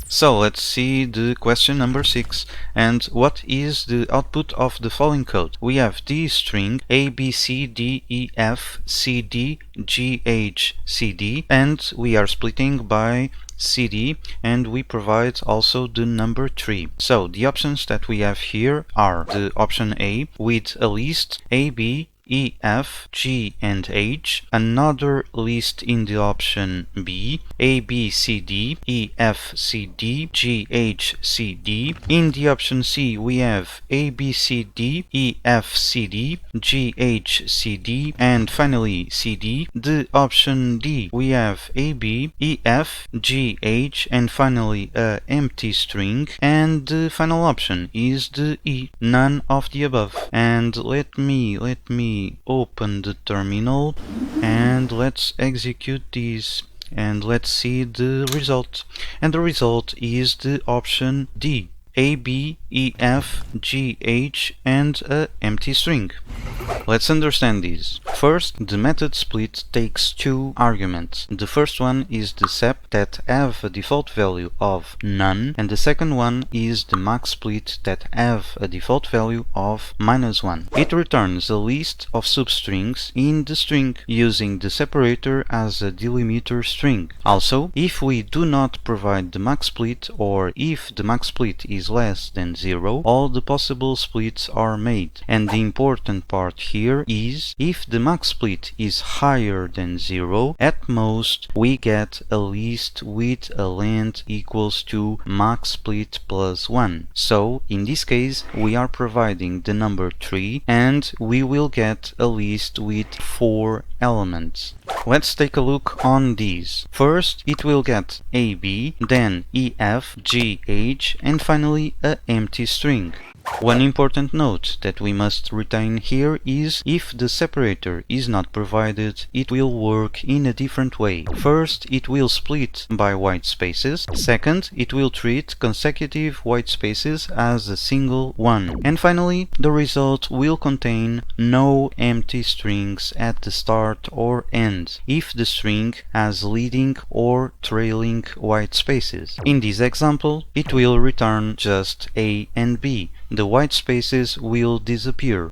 So let's see the question number 6. And what is the output of the following code? We have the string A, B, C, D, E, F, C, D, G, H, C, D, and we are splitting by CD, and we provide also the number 3. So the options that we have here are the option A with a list A, B, E, F, G, and H, another list in the option B, A, B, C, D, E, F, C, D, G, H, C, D. In the option C, we have A, B, C, D, E, F, C, D, G, H, C, D, and finally C, D. The option D, we have A, B, E, F, G, H, and finally a empty string, and the final option is the E, none of the above. And let me open the terminal and let's execute this, and let's see the result. And the result is the option D, A, B, E, F, G, H, and a empty string. Let's understand this. First, the method split takes two arguments. The first one is the sep that have a default value of none, and the second one is the max split that have a default value of -1. It returns a list of substrings in the string, using the separator as a delimiter string. Also, if we do not provide the max split, or if the max split is less than 0, all the possible splits are made. And the important part here is, if the max split is higher than 0, at most we get a list with a length equals to max split plus 1. So in this case we are providing the number 3, and we will get a list with 4 elements. Let's take a look on these. First, it will get A, B, then E, F, G, H, and finally an empty string. One important note that we must retain here is, if the separator is not provided, it will work in a different way. First, it will split by white spaces. Second, it will treat consecutive white spaces as a single one. And finally, the result will contain no empty strings at the start or end, if the string has leading or trailing white spaces. In this example, it will return just A and B. The white spaces will disappear.